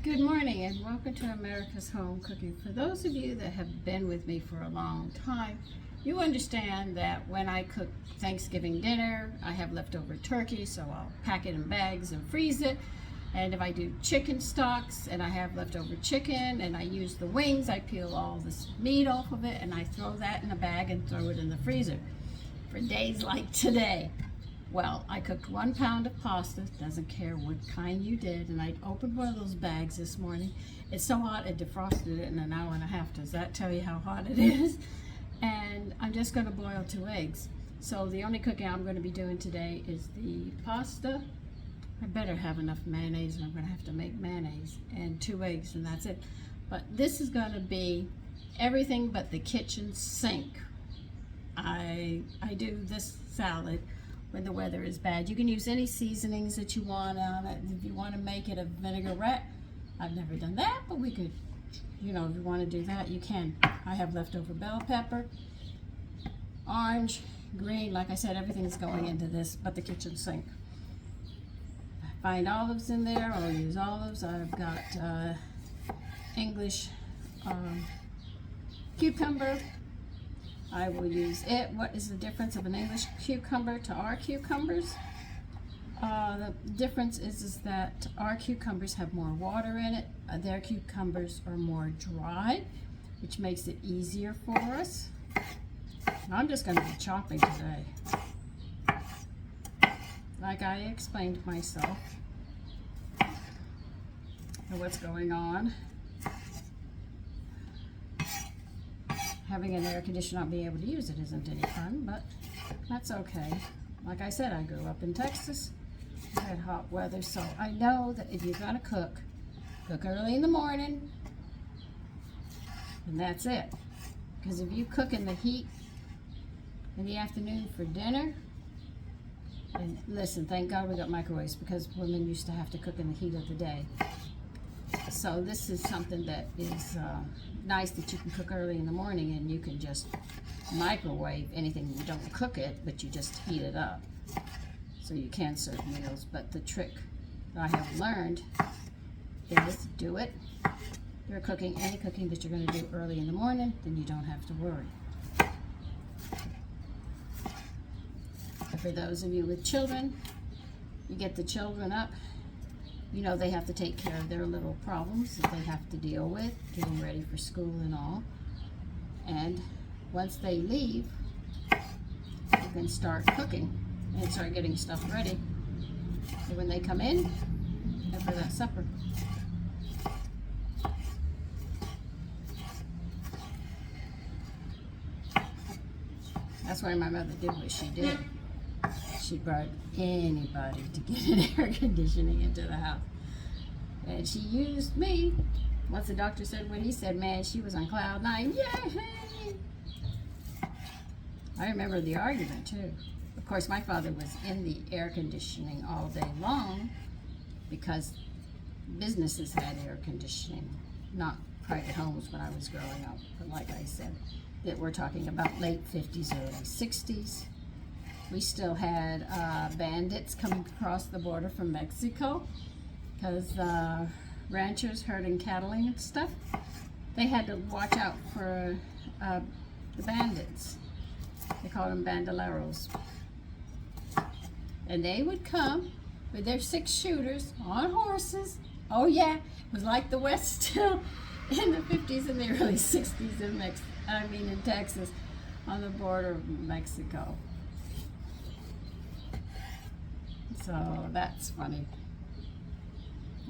Good morning and welcome to America's Home Cooking. For those of you that have been with me for a long time, you understand that when I cook Thanksgiving dinner, I have leftover turkey, so I'll pack it in bags and freeze it. And if I do chicken stocks and I have leftover chicken and I use the wings, I peel all this meat off of it and I throw that in a bag and throw it in the freezer for days like today. Well, I cooked 1 pound of pasta, doesn't care what kind you did, and I opened one of those bags this morning. It's so hot, it defrosted it in an hour and a half. Does that tell you how hot it is? And I'm just going to boil 2 eggs. So the only cooking I'm going to be doing today is the pasta. I better have enough mayonnaise, and I'm going to have to make mayonnaise, and 2 eggs, and that's it. But this is going to be everything but the kitchen sink. I do this salad when the weather is bad. You can use any seasonings that you want on it. If you want to make it a vinaigrette, I've never done that, but we could, if you want to do that, you can. I have leftover bell pepper, orange, green. Like I said, everything's going into this but the kitchen sink. Find olives in there. I'll use olives. I've got English cucumber. I will use it. What is the difference of an English cucumber to our cucumbers? The difference is that our cucumbers have more water in it. Their cucumbers are more dry, which makes it easier for us. I'm just going to be chopping today. Like I explained myself and what's going on. Having an air conditioner not being able to use it isn't any fun, but that's okay. Like I said, I grew up in Texas. We had hot weather, so I know that if you're gonna cook early in the morning, and that's it. Because if you cook in the heat in the afternoon for dinner, and listen, thank God we got microwaves because women used to have to cook in the heat of the day. So this is something that is nice that you can cook early in the morning and you can just microwave anything. You don't cook it, but you just heat it up. So you can serve meals. But the trick that I have learned is do it. You're cooking any cooking that you're going to do early in the morning, then you don't have to worry. For those of you with children, you get the children up. You know they have to take care of their little problems that they have to deal with, getting ready for school and all. And once they leave, you can start cooking and start getting stuff ready. And when they come in, after that supper. That's why my mother did what she did. She brought anybody to get an air conditioning into the house. And she used me. Once the doctor said what he said, man, she was on cloud 9. Yay! I remember the argument too. Of course, my father was in the air conditioning all day long because businesses had air conditioning, not private homes when I was growing up. But like I said, that we're talking about late 50s, early 60s. We still had bandits coming across the border from Mexico because ranchers herding cattle and stuff. They had to watch out for the bandits. They called them bandoleros. And they would come with their 6-shooters on horses. Oh yeah, it was like the West still in the 50s and the early 60s in Texas on the border of Mexico. So that's funny.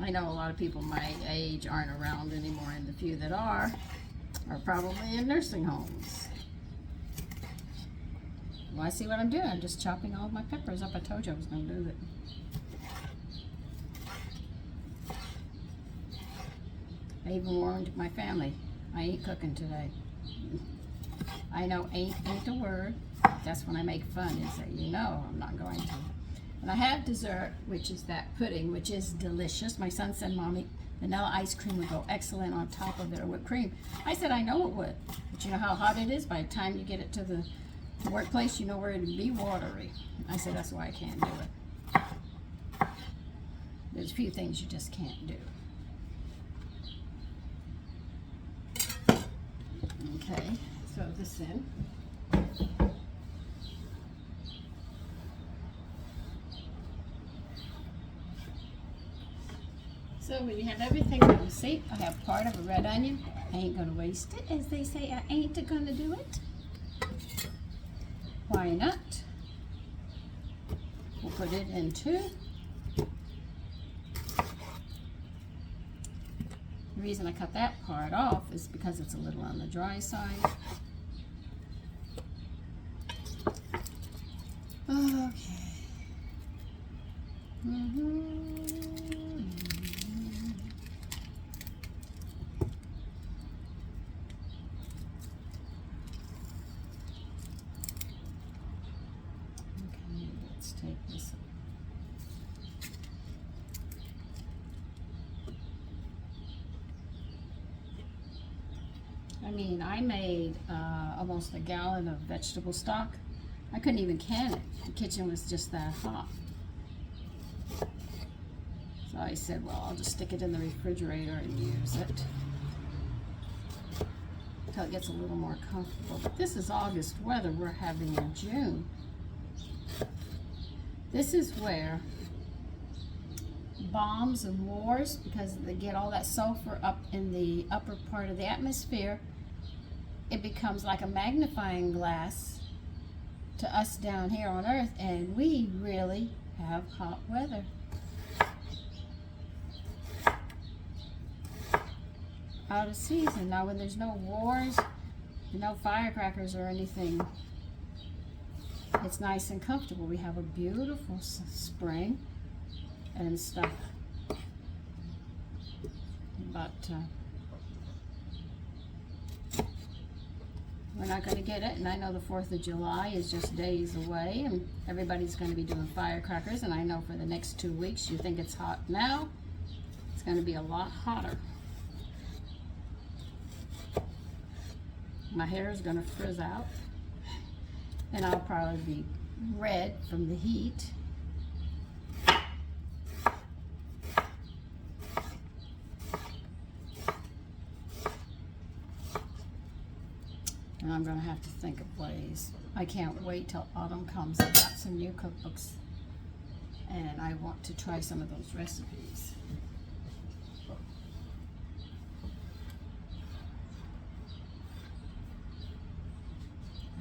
I know a lot of people my age aren't around anymore, and the few that are probably in nursing homes. Well, I see what I'm doing. I'm just chopping all of my peppers up. I told you I was going to do it. I even warned my family, I ain't cooking today. I know ain't a word. That's when I make fun and say, I'm not going to. And I have dessert, which is that pudding, which is delicious. My son said, Mommy, vanilla ice cream would go excellent on top of it, or whipped cream. I said, I know it would. But you know how hot it is? By the time you get it to the workplace, you know where it'd be watery. I said, that's why I can't do it. There's a few things you just can't do. Okay, throw this in. So when you have everything on, see, I have part of a red onion. I ain't gonna waste it. As they say, I ain't gonna do it. Why not? We'll put it in too. The reason I cut that part off is because it's a little on the dry side. Okay. Okay, let's take this. I mean, I made almost a gallon of vegetable stock. I couldn't even can it. The kitchen was just that hot. So I said, well, I'll just stick it in the refrigerator and use it until it gets a little more comfortable. But this is August weather we're having in June. This is where bombs and wars, because they get all that sulfur up in the upper part of the atmosphere, it becomes like a magnifying glass to us down here on Earth, and we really have hot weather. Out of season. Now when there's no wars, no firecrackers or anything, it's nice and comfortable. We have a beautiful spring and stuff. But we're not going to get it, and I know the 4th of July is just days away, and everybody's going to be doing firecrackers, and I know for the next 2 weeks you think it's hot now. It's going to be a lot hotter. My hair is going to frizz out, and I'll probably be red from the heat. And I'm going to have to think of ways. I can't wait till autumn comes. I've got some new cookbooks, and I want to try some of those recipes.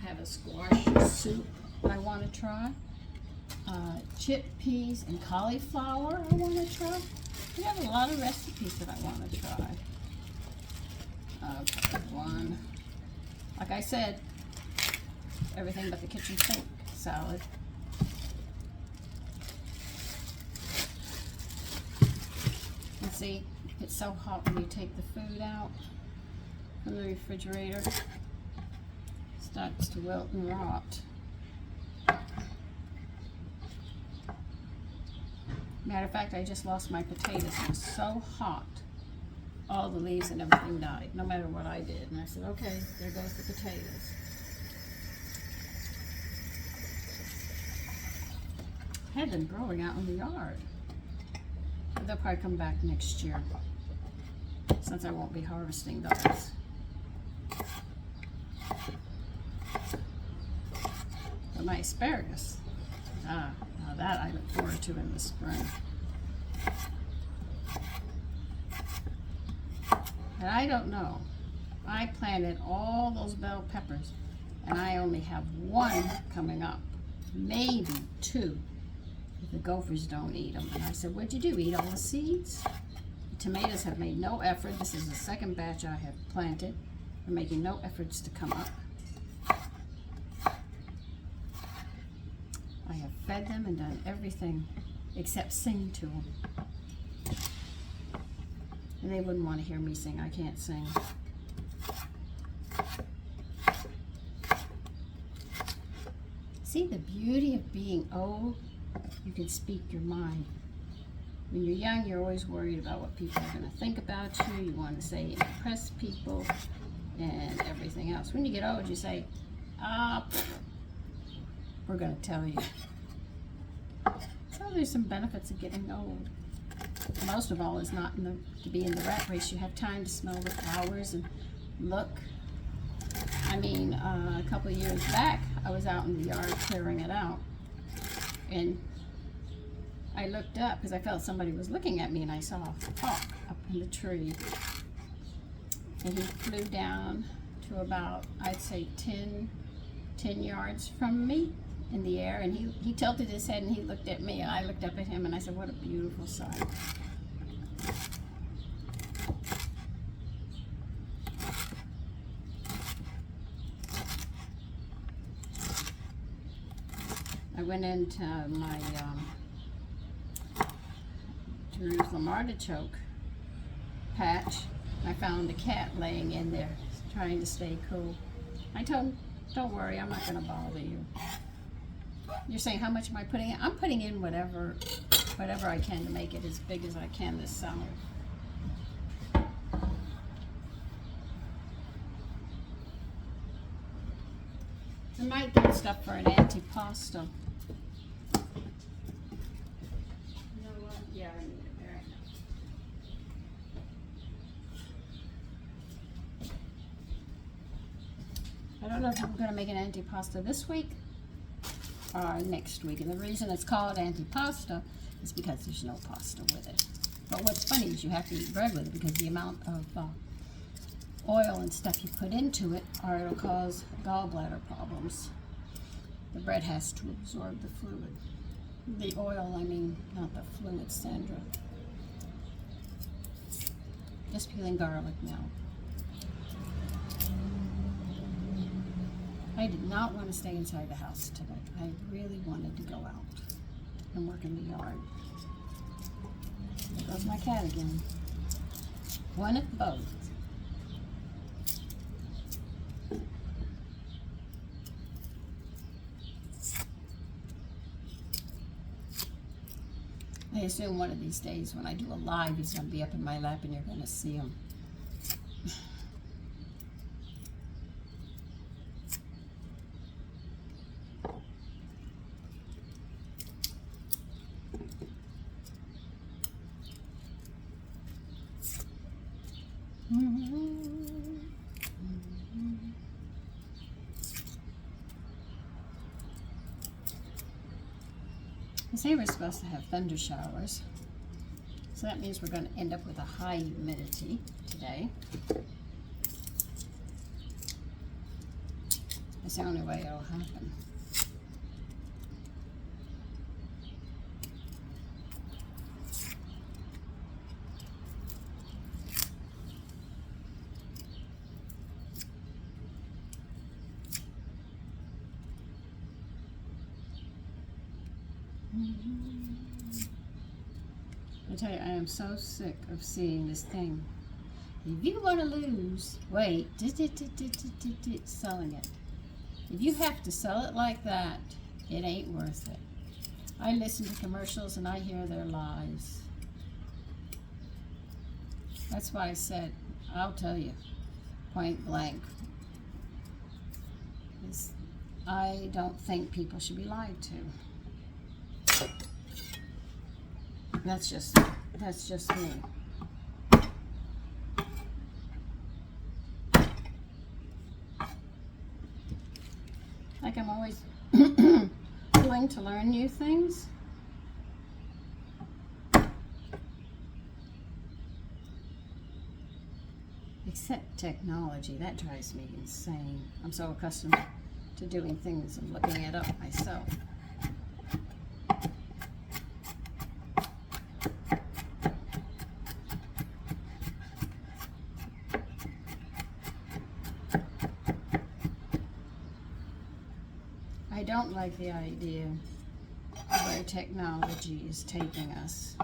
I have a squash soup I want to try. Chickpeas and cauliflower I want to try. We have a lot of recipes that I want to try. Okay, one. Like I said, everything but the kitchen sink salad. And see, it's so hot when you take the food out from the refrigerator. It starts to wilt and rot. Matter of fact, I just lost my potatoes. It was so hot. All the leaves and everything died, no matter what I did. And I said, okay, there goes the potatoes. I had them growing out in the yard. But they'll probably come back next year, since I won't be harvesting those. But my asparagus, now that I look forward to in the spring. And I don't know. I planted all those bell peppers, and I only have one coming up, maybe two, if the gophers don't eat them. And I said, what'd you do, eat all the seeds? The tomatoes have made no effort. This is the second batch I have planted. They're making no efforts to come up. I have fed them and done everything except sing to them. And they wouldn't want to hear me sing. I can't sing. See the beauty of being old? You can speak your mind. When you're young, you're always worried about what people are going to think about you. You want to say and impress people and everything else. When you get old, you say, we're going to tell you. So there's some benefits of getting old. Most of all is not to be in the rat race. You have time to smell the flowers and look I mean, a couple of years back, I was out in the yard clearing it out, and I looked up because I felt somebody was looking at me, and I saw a hawk up in the tree, and he flew down to about, I'd say 10 yards from me in the air, and he tilted his head and he looked at me, and I looked up at him, and I said, what a beautiful sight. I went into my Jerusalem artichoke patch. I found a cat laying in there trying to stay cool. I told him, don't worry, I'm not going to bother you. You're saying, how much am I putting in? I'm putting in whatever I can to make it as big as I can this summer. I might get stuff for an antipasto. You know what? Yeah, I need it there. I don't know if I'm going to make an antipasto this week or next week. And the reason it's called antipasto is because there's no pasta with it. But what's funny is you have to eat bread with it because the amount of oil and stuff you put into it, or it'll cause gallbladder problems. The bread has to absorb the fluid. The oil, I mean, not the fluid, Sandra. Just peeling garlic now. I did not want to stay inside the house today. I really wanted to go out and work in the yard. There goes my cat again. One at both. I assume one of these days when I do a live, he's going to be up in my lap and you're going to see him. They say we're supposed to have thunder showers, so that means we're going to end up with a high humidity today. That's the only way it'll happen. I tell you, I am so sick of seeing this thing. If you want to lose weight, selling it. If you have to sell it like that, it ain't worth it. I listen to commercials and I hear their lies. That's why I said, I'll tell you, point blank. I don't think people should be lied to. That's just me. Like I'm always willing to learn new things. Except technology, that drives me insane. I'm so accustomed to doing things and looking it up myself. I don't like the idea of where technology is taking us.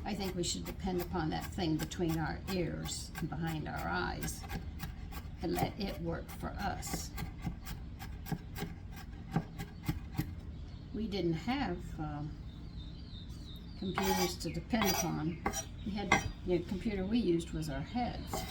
I think we should depend upon that thing between our ears and behind our eyes and let it work for us. We didn't have computers to depend upon. We had, the computer we used was our heads.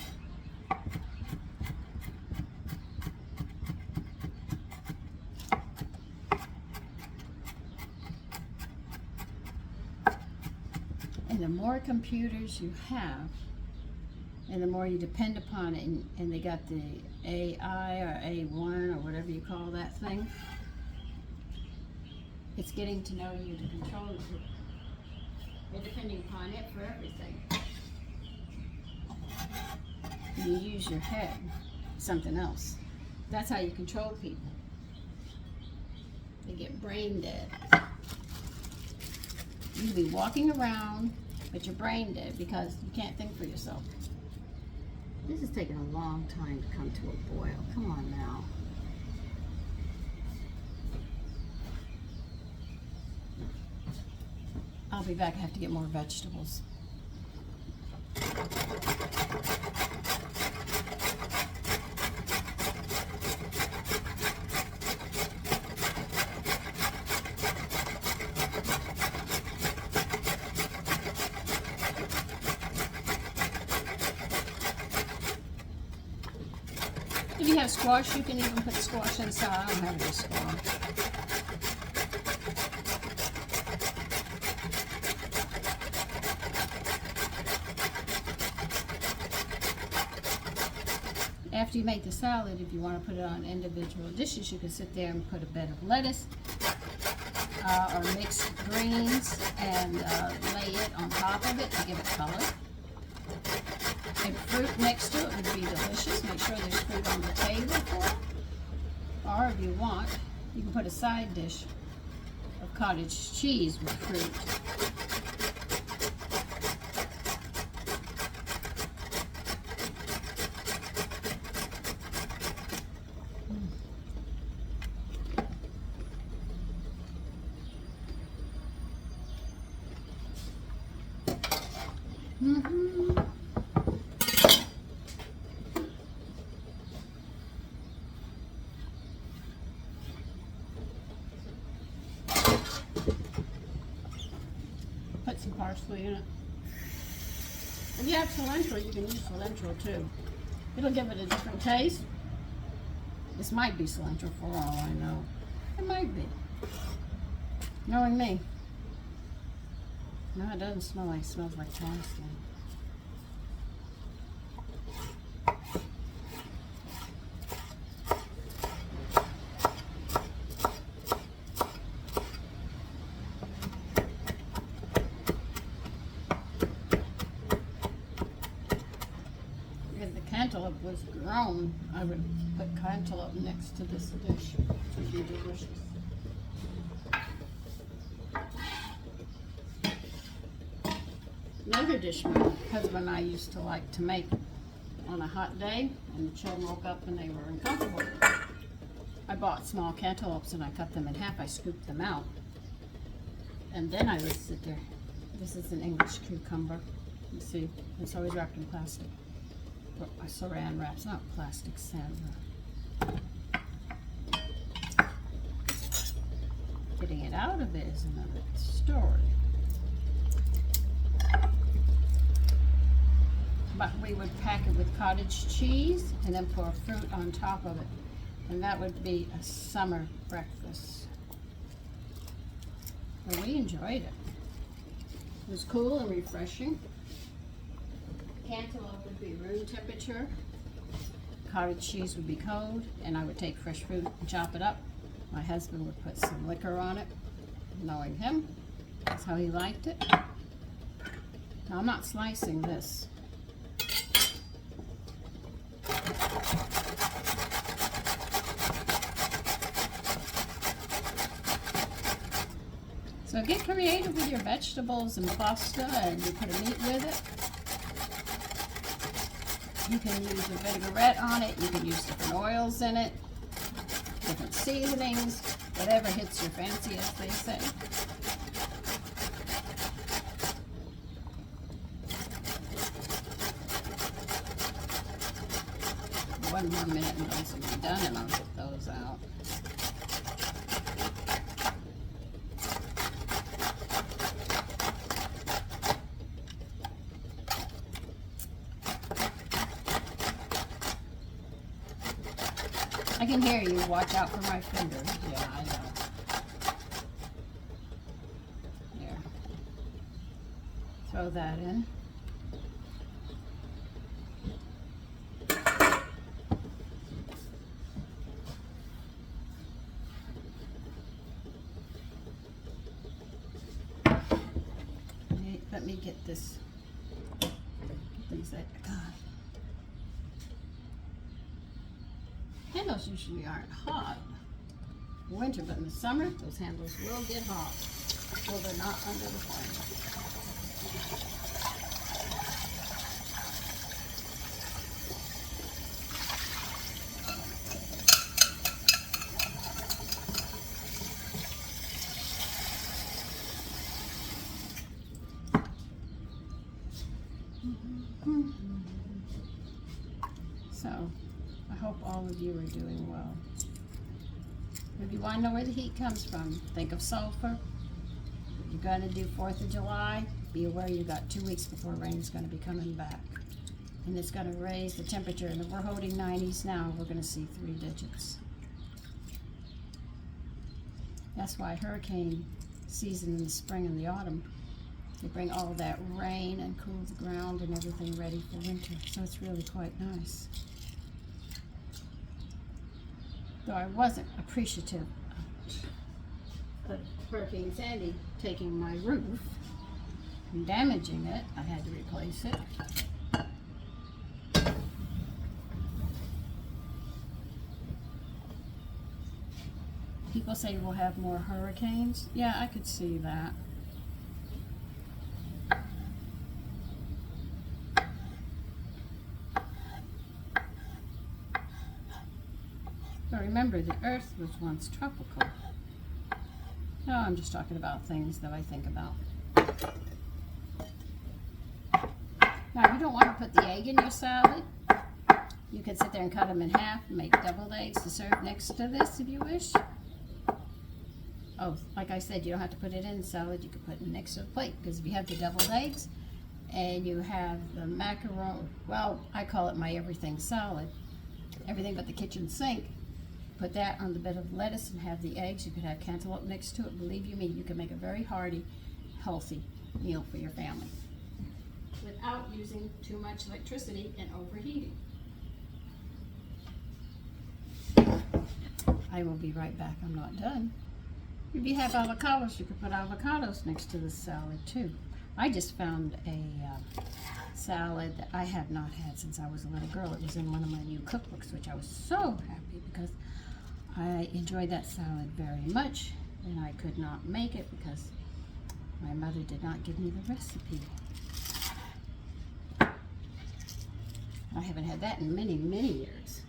And the more computers you have, And the more you depend upon it, and they got the AI or A1 or whatever you call that thing, it's getting to know you to control it. You're depending upon it for everything. You use your head, something else. That's how you control people. They get brain dead. You can be walking around, but you're brain dead because you can't think for yourself. This is taking a long time to come to a boil. Come on now. I'll be back. I have to get more vegetables. If you have squash, you can even put squash inside. I don't have any squash. After you make the salad, if you want to put it on individual dishes, you can sit there and put a bed of lettuce or mixed greens and lay it on top of it to give it color. And fruit next to it would be delicious. Make sure there's fruit on the table for it. Or if you want, you can put a side dish of cottage cheese with fruit. Put some parsley in it. If you have cilantro, you can use cilantro too. It'll give it a different taste. This might be cilantro for all I know. It might be. Knowing me. No, it doesn't smell like, it smells like parsley. Cantaloupe was grown, I would put cantaloupe next to this dish. It would be delicious. Another dish my husband and I used to like to make on a hot day, and the children woke up and they were uncomfortable. I bought small cantaloupes and I cut them in half. I scooped them out. And then I would sit there. This is an English cucumber. You see, it's always wrapped in plastic. Saran wraps, not plastic, sandra. Getting it out of it is another story. But we would pack it with cottage cheese and then pour fruit on top of it. And that would be a summer breakfast. Well, we enjoyed it. It was cool and refreshing. Cantaloupe would be room temperature, cottage cheese would be cold, and I would take fresh fruit and chop it up. My husband would put some liquor on it, knowing him. That's how he liked it. Now I'm not slicing this. So get creative with your vegetables and pasta, and you put a meat with it. You can use a vinaigrette on it. You can use different oils in it, different seasonings, whatever hits your fancy, as they say. One more minute and those will be done, and I'll get those out. I can hear you. Watch out for my fingers. Yeah, I know. There. Throw that in. me get this. Get these. God. Handles usually aren't hot in winter, but in the summer, those handles will get hot. So they're not under the flame. So, I hope all of you are doing well. If you want to know where the heat comes from, think of sulfur. If you're going to do 4th of July, be aware you've got 2 weeks before rain's going to be coming back. And it's going to raise the temperature. And if we're holding 90s now, we're going to see 3 digits. That's why hurricane season in the spring and the autumn, they bring all that rain and cool the ground and everything ready for winter. So it's really quite nice. Though I wasn't appreciative of Hurricane Sandy taking my roof and damaging it, I had to replace it. People say we'll have more hurricanes. Yeah, I could see that. But remember, the Earth was once tropical. No, I'm just talking about things that I think about. Now, you don't want to put the egg in your salad. You can sit there and cut them in half and make deviled eggs to serve next to this if you wish. Oh, like I said, you don't have to put it in the salad. You can put it next to the plate, because if you have the deviled eggs and you have the macaroni, well, I call it my everything salad, everything but the kitchen sink. Put that on the bed of lettuce and have the eggs. You could have cantaloupe next to it. Believe you me, you can make a very hearty, healthy meal for your family without using too much electricity and overheating. I will be right back. I'm not done. If you have avocados, you could put avocados next to the salad too. I just found a salad that I have not had since I was a little girl. It was in one of my new cookbooks, which I was so happy because I enjoyed that salad very much, and I could not make it because my mother did not give me the recipe. I haven't had that in many, many years.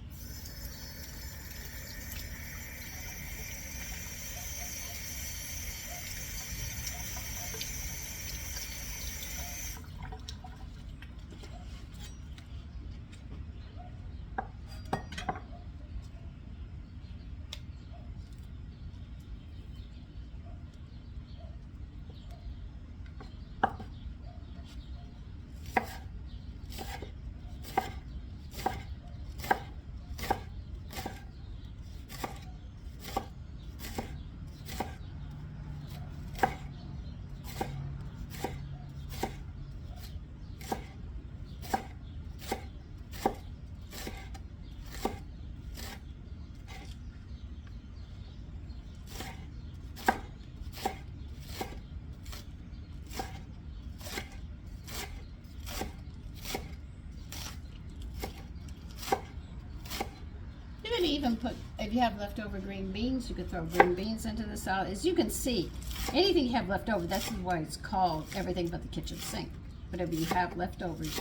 Even put, if you have leftover green beans, you could throw green beans into the salad. As you can see, anything you have left over, that's why it's called everything but the kitchen sink. Whatever you have leftovers,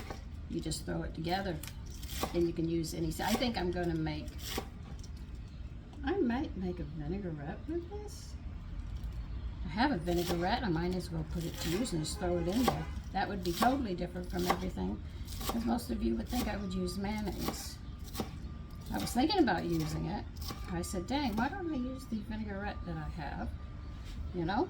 you just throw it together, and you can use any. I think I'm going to make, I might make a vinaigrette with this. I have a vinaigrette. I might as well put it to use and just throw it in there. That would be totally different from everything, because most of you would think I would use mayonnaise. I was thinking about using it. I said, dang, why don't I use the vinaigrette that I have? You know?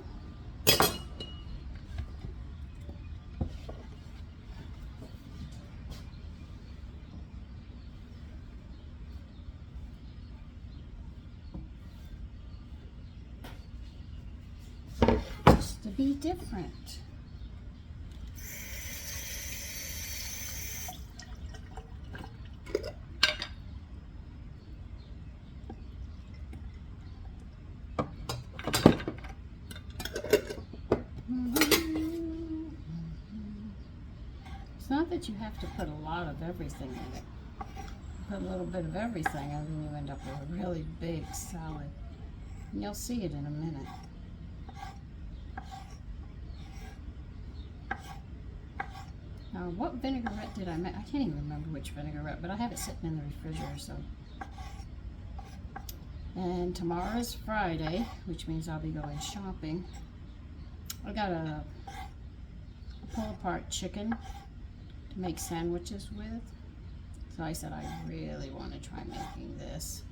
Just to be different. that you have to put a lot of everything in it. Put a little bit of everything and then you end up with a really big salad. And you'll see it in a minute. Now, what vinaigrette did I make? I can't even remember which vinaigrette, but I have it sitting in the refrigerator, so. And tomorrow's Friday, which means I'll be going shopping. I got a pull-apart chicken to make sandwiches with. So I said I really want to try making this.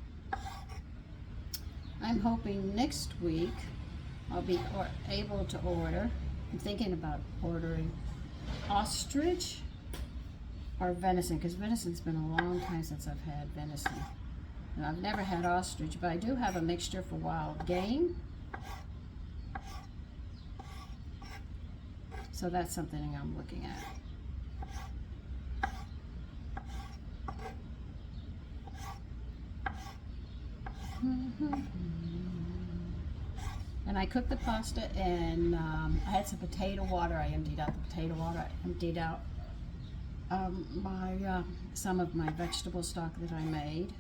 I'm hoping next week I'll be able to order. I'm thinking about ordering ostrich or venison, because venison's been a long time since I've had venison. And I've never had ostrich, but I do have a mixture for wild game. So that's something I'm looking at. And I cooked the pasta, and I had some potato water. I emptied out the potato water. I emptied out some of my vegetable stock that I made.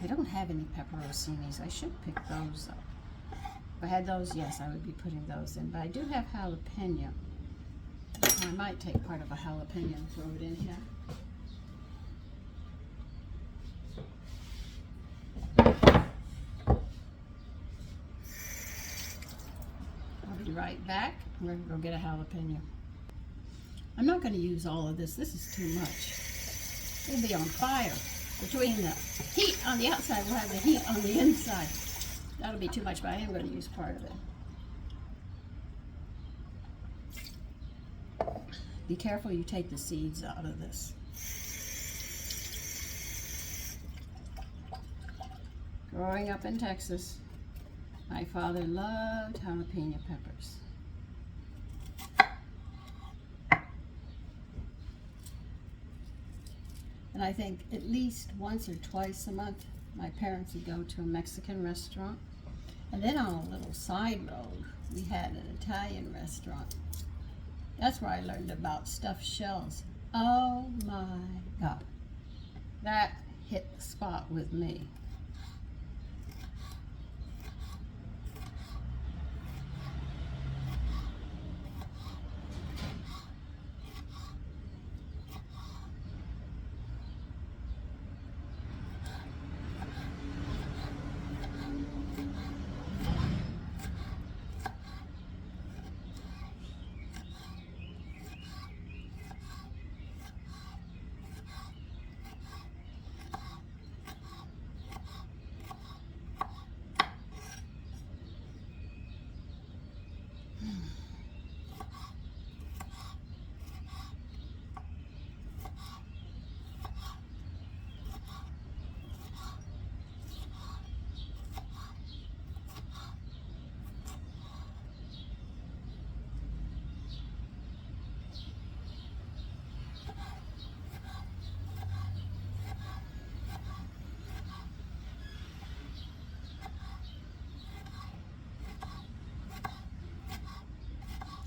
I don't have any pepperoncinis. I should pick those up. If I had those, yes, I would be putting those in. But I do have jalapeno. I might take part of a jalapeno and throw it in here. I'll be right back. We're going to go get a jalapeno. I'm not going to use all of this. This is too much. It'll be on fire. Between the heat on the outside, we'll have the heat on the inside. That'll be too much, but I am going to use part of it. Be careful you take the seeds out of this. Growing up in Texas, my father loved jalapeno peppers. And I think at least once or twice a month, my parents would go to a Mexican restaurant. And then on a little side road, we had an Italian restaurant. That's where I learned about stuffed shells. Oh my God. That hit the spot with me.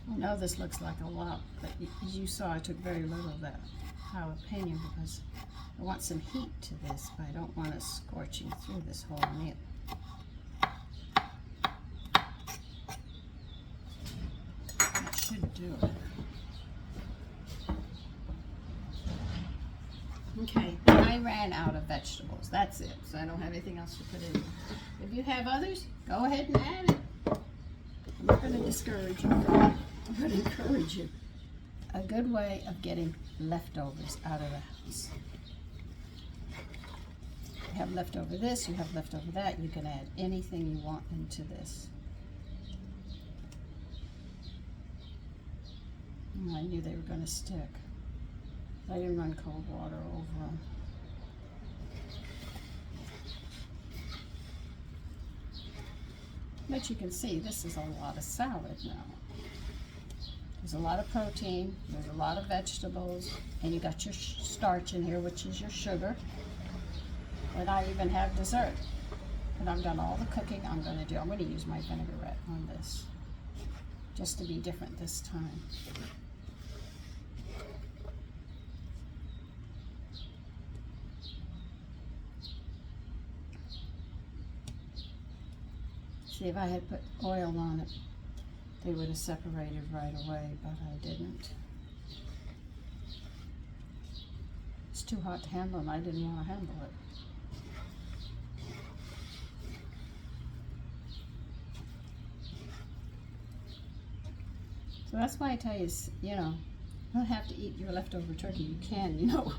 I know this looks like a lot, but as you saw, I took very little of that jalapeno because I want some heat to this, but I don't want it scorching through this whole meal. That should do it. Okay, I ran out of vegetables. That's it, so I don't have anything else to put in. If you have others, go ahead and add it. I'm not going to discourage you. I'm going to encourage you. A good way of getting leftovers out of the house. You have leftover this, you have leftover that. You can add anything you want into this. I knew they were going to stick. I didn't run cold water over them. But you can see this is a lot of salad now. There's a lot of protein, there's a lot of vegetables, and you got your starch in here, which is your sugar. And I even have dessert. When I've done all the cooking I'm going to use my vinaigrette on this, just to be different this time. See, if I had put oil on it, they would have separated right away, but I didn't. It's too hot to handle, and I didn't want to handle it. So that's why I tell you, you know, you don't have to eat your leftover turkey. You can, you know,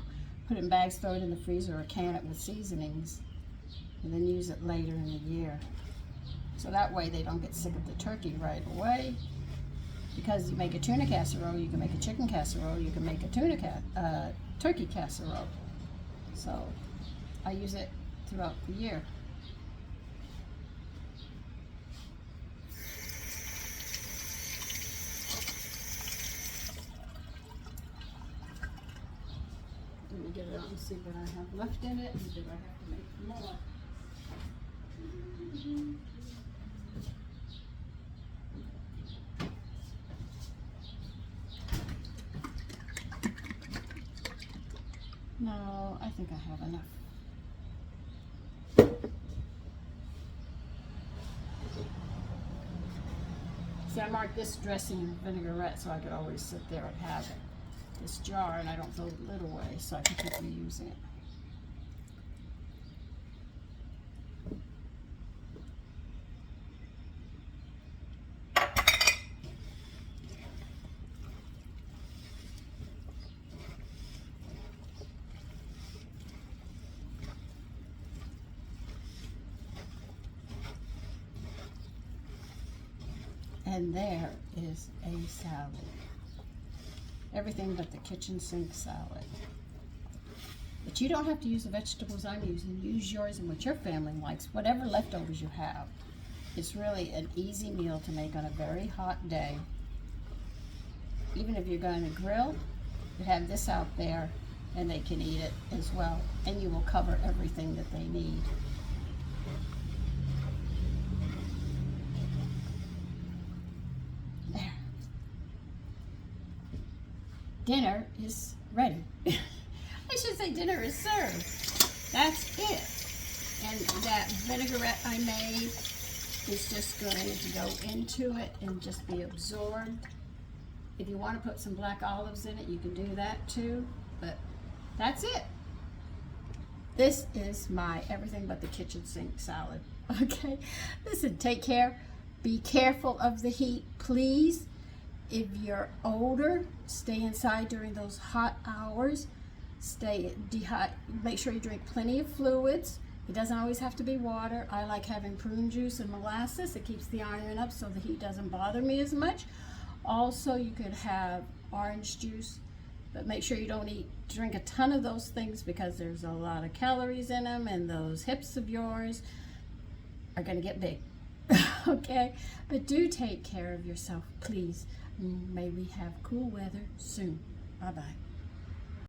put it in bags, throw it in the freezer, or can it with seasonings, and then use it later in the year. So that way they don't get sick of the turkey right away. Because you make a tuna casserole, you can make a chicken casserole, you can make a turkey casserole. So I use it throughout the year. Let me get it out and see what I have left in it, and do I have to make more? No, I think I have enough. See, I marked this dressing in vinaigrette so I could always sit there and have it. This jar, and I don't throw the lid away, so I can keep reusing it. And there is a salad. Everything but the kitchen sink salad. But you don't have to use the vegetables I'm using. Use yours and what your family likes, whatever leftovers you have. It's really an easy meal to make on a very hot day. Even if you're going to grill, you have this out there and they can eat it as well. And you will cover everything that they need. Dinner is ready. I should say dinner is served. That's it. And that vinaigrette I made is just going to go into it and just be absorbed. If you want to put some black olives in it, you can do that too. But that's it. This is my everything but the kitchen sink salad. Okay? Listen, take care. Be careful of the heat, please. If you're older, stay inside during those hot hours. Make sure you drink plenty of fluids. It doesn't always have to be water. I like having prune juice and molasses. It keeps the iron up so the heat doesn't bother me as much. Also, you could have orange juice, but make sure you don't drink a ton of those things because there's a lot of calories in them, and those hips of yours are going to get big. Okay? But do take care of yourself, please. May we have cool weather soon. Bye-bye.